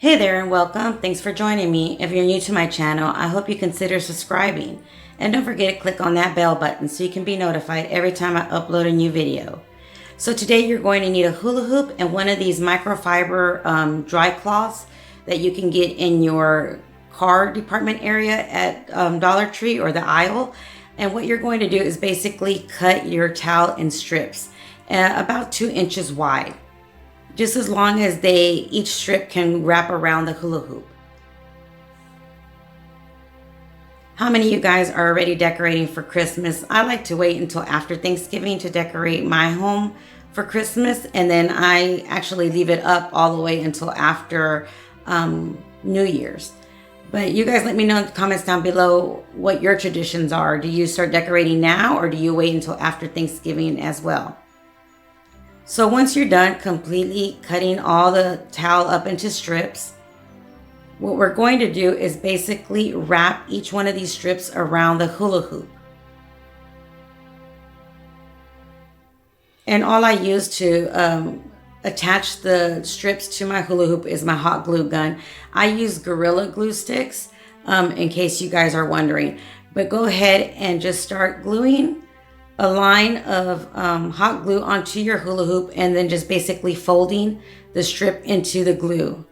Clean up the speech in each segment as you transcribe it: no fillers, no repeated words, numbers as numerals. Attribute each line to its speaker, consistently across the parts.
Speaker 1: Hey there and welcome. Thanks for joining me. If you're new to my channel, I hope you consider subscribing. And don't forget to click on that bell button so you can be notified every time I upload a new video. So today you're going to need a hula hoop and one of these microfiber dry cloths that you can get in your car department area at Dollar Tree or the aisle. And what you're going to do is basically cut your towel in strips about 2 inches wide, just as long as each strip can wrap around the hula hoop. How many of you guys are already decorating for Christmas? I like to wait until after Thanksgiving to decorate my home for Christmas, and then I actually leave it up all the way until after New Year's. But you guys let me know in the comments down below what your traditions are. Do you start decorating now, or do you wait until after Thanksgiving as well? So once you're done completely cutting all the towel up into strips, what we're going to do is basically wrap each one of these strips around the hula hoop. And all I use to attach the strips to my hula hoop is my hot glue gun. I use Gorilla Glue sticks in case you guys are wondering. But go ahead and just start gluing a line of hot glue onto your hula hoop, and then just basically folding the strip into the glue.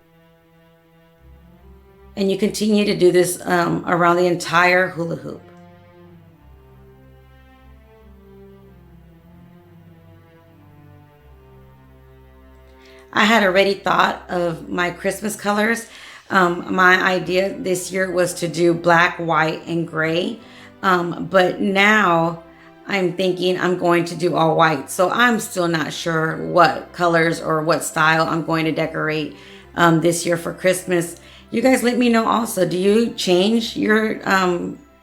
Speaker 1: And you continue to do this around the entire hula hoop. I had already thought of my Christmas colors. My idea this year was to do black, white, and gray. But now I'm thinking I'm going to do all white. So I'm still not sure what colors or what style I'm going to decorate this year for Christmas. You guys let me know also. Do you change your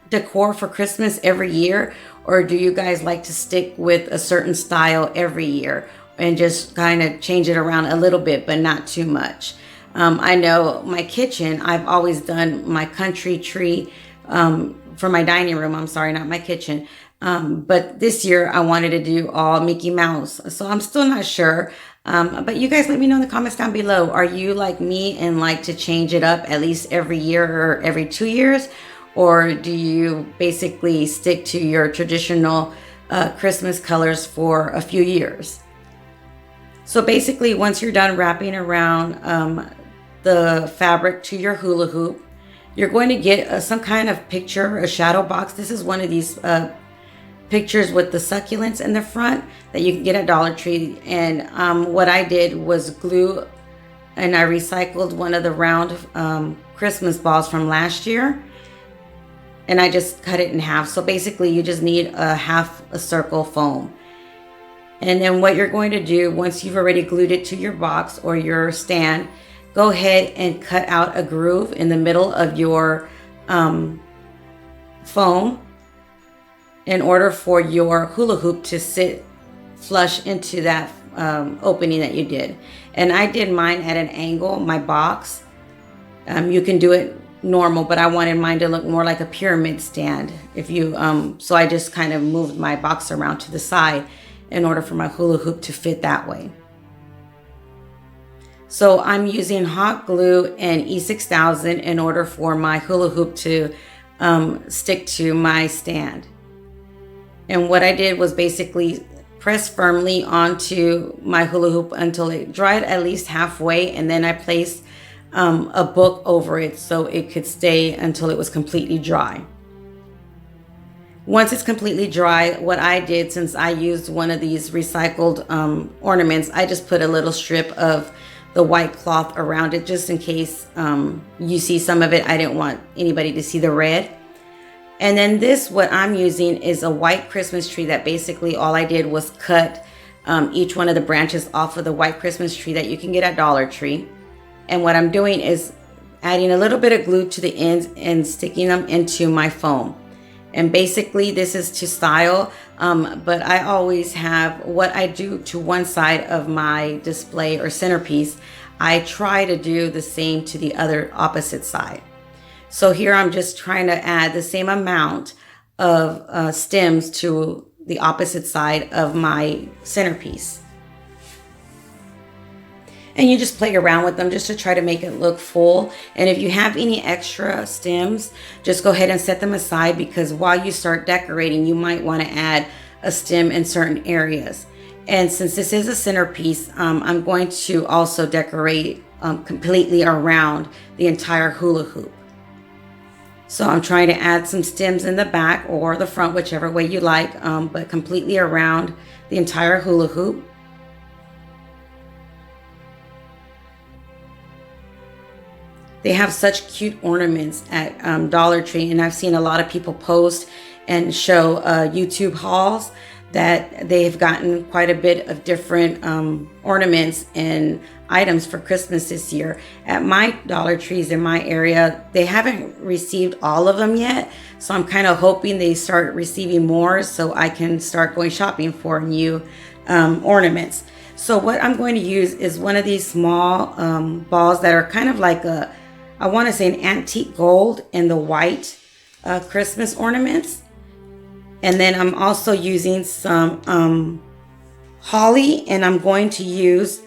Speaker 1: decor for Christmas every year? Or do you guys like to stick with a certain style every year and just kind of change it around a little bit, but not too much? I know my kitchen, I've always done my country tree for my dining room. I'm sorry, not my kitchen. But this year I wanted to do all Mickey Mouse. So I'm still not sure. But you guys let me know in the comments down below. Are you like me and like to change it up at least every year or every 2 years? Or do you basically stick to your traditional Christmas colors for a few years? So basically, once you're done wrapping around the fabric to your hula hoop, you're going to get some kind of picture, a shadow box. This is one of these pictures with the succulents in the front that you can get at Dollar Tree. And what I did was glue, and I recycled one of the round Christmas balls from last year, and I just cut it in half. So basically you just need half a circle foam. And then what you're going to do, once you've already glued it to your box or your stand, go ahead and cut out a groove in the middle of your foam in order for your hula hoop to sit flush into that opening that you did. And I did mine at an angle, my box. You can do it normal, but I wanted mine to look more like a pyramid stand. So I just kind of moved my box around to the side in order for my hula hoop to fit that way. So I'm using hot glue and E6000 in order for my hula hoop to stick to my stand. And what I did was basically press firmly onto my hula hoop until it dried at least halfway, and then I placed a book over it so it could stay until it was completely dry. Once it's completely dry, what I did, since I used one of these recycled ornaments, I just put a little strip of the white cloth around it just in case you see some of it. I didn't want anybody to see the red. And then what I'm using is a white Christmas tree that basically all I did was cut each one of the branches off of the white Christmas tree that you can get at Dollar Tree. And what I'm doing is adding a little bit of glue to the ends and sticking them into my foam. And basically this is to style, but I always have what I do to one side of my display or centerpiece. I try to do the same to the other opposite side. So here I'm just trying to add the same amount of stems to the opposite side of my centerpiece. And you just play around with them just to try to make it look full. And if you have any extra stems, just go ahead and set them aside, because while you start decorating, you might want to add a stem in certain areas. And since this is a centerpiece, I'm going to also decorate completely around the entire hula hoop. So I'm trying to add some stems in the back or the front, whichever way you like, but completely around the entire hula hoop. They have such cute ornaments at Dollar Tree, and I've seen a lot of people post and show YouTube hauls that they've gotten quite a bit of different ornaments and items for Christmas this year. At my Dollar Trees in my area, they haven't received all of them yet, so I'm kind of hoping they start receiving more so I can start going shopping for new ornaments. So what I'm going to use is one of these small balls that are kind of like I want to say an antique gold and the white Christmas ornaments. And then I'm also using some holly, and I'm going to use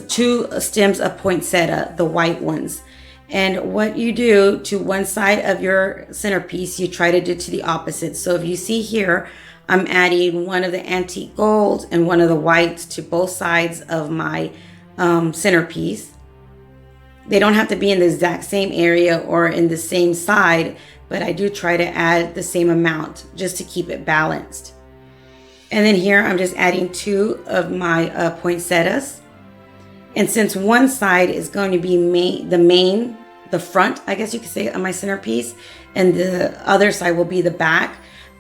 Speaker 1: two stems of poinsettia, the white ones. And what you do to one side of your centerpiece, you try to do to the opposite. So if you see here, I'm adding one of the antique gold and one of the whites to both sides of my centerpiece. They don't have to be in the exact same area or in the same side, but I do try to add the same amount just to keep it balanced. And then here I'm just adding two of my poinsettias. And since one side is going to be the front, I guess you could say, of my centerpiece, and the other side will be the back.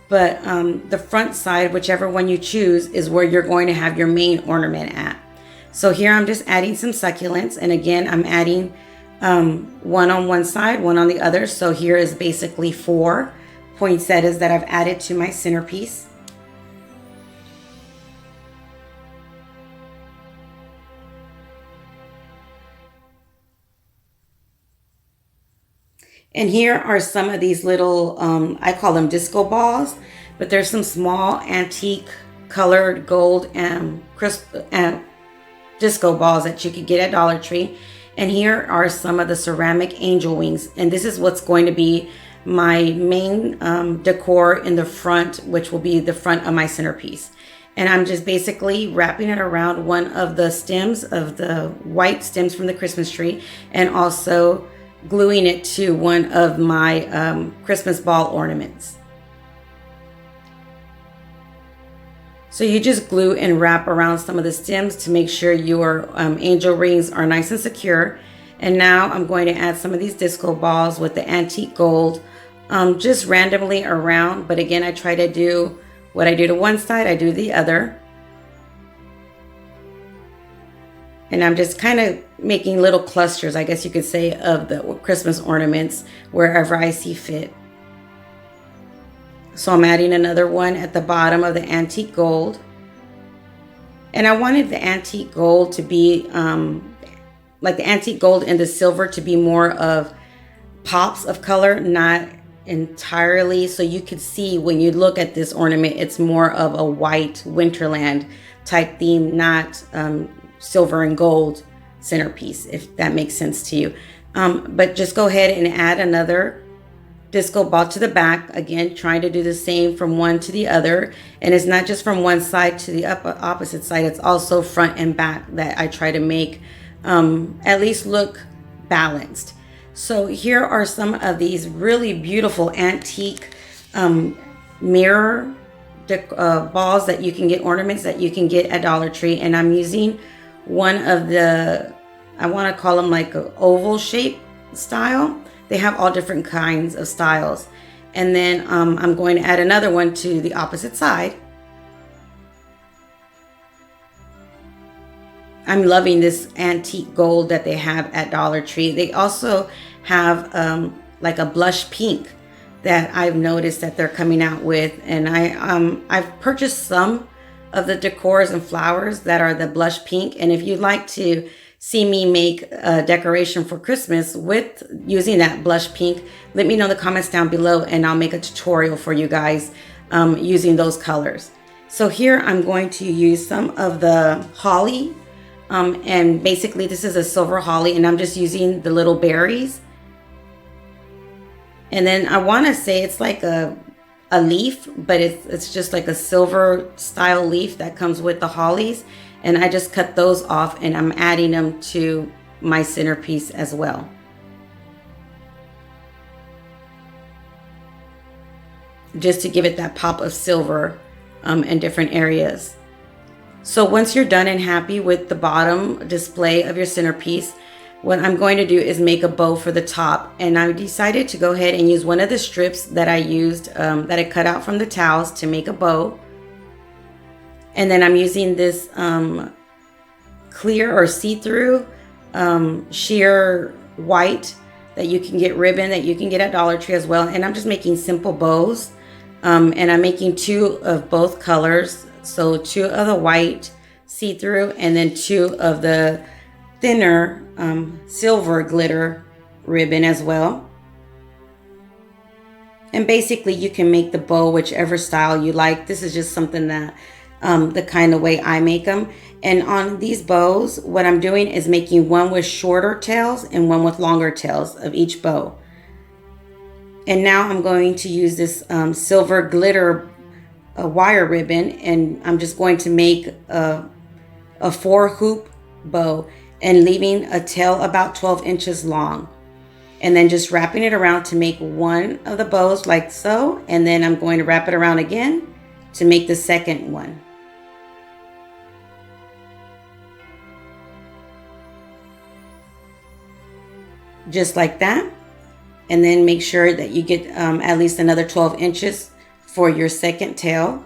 Speaker 1: But the front side, whichever one you choose, is where you're going to have your main ornament at. So here I'm just adding some succulents. And again, I'm adding one on one side, one on the other. So here is basically 4 poinsettias that I've added to my centerpiece. And here are some of these little, I call them disco balls, but there's some small antique colored gold and crisp disco balls that you could get at Dollar Tree. And here are some of the ceramic angel wings. And this is what's going to be my main decor in the front, which will be the front of my centerpiece. And I'm just basically wrapping it around one of the stems of the white stems from the Christmas tree, and also gluing it to one of my Christmas ball ornaments. So you just glue and wrap around some of the stems to make sure your angel rings are nice and secure. And now I'm going to add some of these disco balls with the antique gold just randomly around. But again, I try to do what I do to one side, I do the other. And I'm just kind of making little clusters, I guess you could say, of the Christmas ornaments wherever I see fit. So I'm adding another one at the bottom of the antique gold. And I wanted the antique gold to be like the antique gold and the silver to be more of pops of color, not entirely. So you could see when you look at this ornament, it's more of a white winterland type theme, not silver and gold centerpiece, if that makes sense to you. But just go ahead and add another disco ball to the back, again trying to do the same from one to the other. And it's not just from one side to the opposite side, it's also front and back that I try to make at least look balanced. So here are some of these really beautiful antique mirror balls that you can get, ornaments that you can get at Dollar Tree. And I'm using one of the, I want to call them like an oval shape style. They have all different kinds of styles. And then I'm going to add another one to the opposite side. I'm loving this antique gold that they have at Dollar Tree. They also have like a blush pink that I've noticed that they're coming out with. And I've purchased some of the decors and flowers that are the blush pink. And if you'd like to see me make a decoration for Christmas with using that blush pink, let me know in the comments down below and I'll make a tutorial for you guys using those colors. So here I'm going to use some of the holly And basically this is a silver holly, and I'm just using the little berries. And then I want to say it's like a leaf, but it's just like a silver style leaf that comes with the hollies. And I just cut those off, and I'm adding them to my centerpiece as well. Just to give it that pop of silver in different areas. So once you're done and happy with the bottom display of your centerpiece, what I'm going to do is make a bow for the top. And I decided to go ahead and use one of the strips that I used, that I cut out from the towels to make a bow. And then I'm using this clear or see-through sheer white that you can get ribbon, that you can get at Dollar Tree as well. And I'm just making simple bows. And I'm making 2 of both colors. So 2 of the white see-through, and then 2 of the thinner silver glitter ribbon as well. And basically you can make the bow whichever style you like. This is just something that the kind of way I make them. And on these bows, what I'm doing is making one with shorter tails and one with longer tails of each bow. And now I'm going to use this silver glitter wire ribbon, and I'm just going to make a 4-hoop bow and leaving a tail about 12 inches long. And then just wrapping it around to make one of the bows like so. And then I'm going to wrap it around again to make the second one. Just like that. And then make sure that you get at least another 12 inches for your second tail.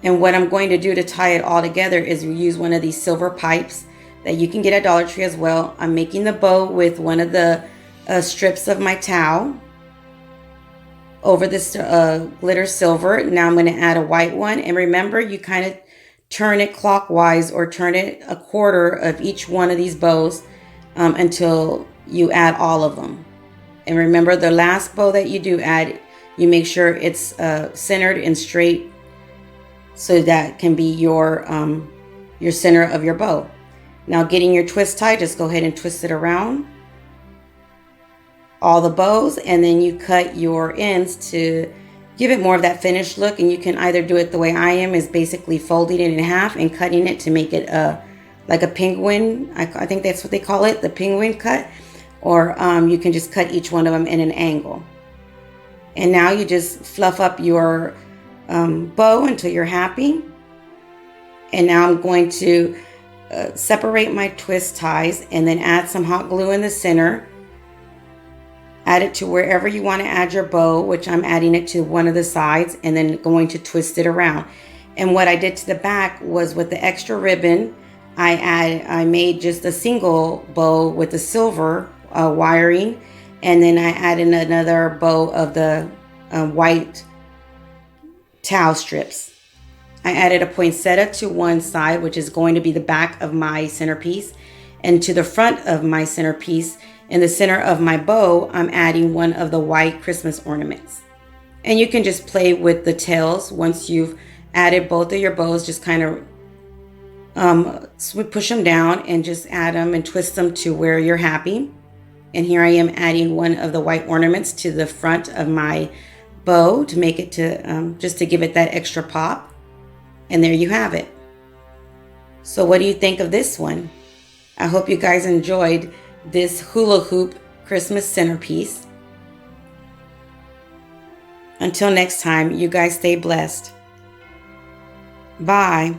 Speaker 1: And what I'm going to do to tie it all together is use one of these silver pipes that you can get at Dollar Tree as well. I'm making the bow with one of the strips of my towel over this glitter silver. Now I'm going to add a white one. And remember, you kind of turn it clockwise or turn it a quarter of each one of these bows until you add all of them. And remember, the last bow that you do add, you make sure it's centered and straight, so that can be your center of your bow. Now, getting your twist tie, just go ahead and twist it around all the bows, and then you cut your ends to give it more of that finished look. And you can either do it the way I am, is basically folding it in half and cutting it to make it like a penguin. I think that's what they call it, the penguin cut. Or you can just cut each one of them in an angle. And now you just fluff up your bow until you're happy. And now I'm going to separate my twist ties and then add some hot glue in the center. Add it to wherever you want to add your bow, which I'm adding it to one of the sides, and then going to twist it around. And what I did to the back was, with the extra ribbon, I made just a single bow with the silver wiring, and then I added another bow of the white towel strips. I added a poinsettia to one side, which is going to be the back of my centerpiece, and to the front of my centerpiece, in the center of my bow, I'm adding one of the white Christmas ornaments. And you can just play with the tails once you've added both of your bows. Just kind of push them down and just add them and twist them to where you're happy. And here I am adding one of the white ornaments to the front of my bow to make it to just to give it that extra pop. And there you have it. So what do you think of this one? I hope you guys enjoyed this hula hoop Christmas centerpiece. Until next time, you guys stay blessed. Bye.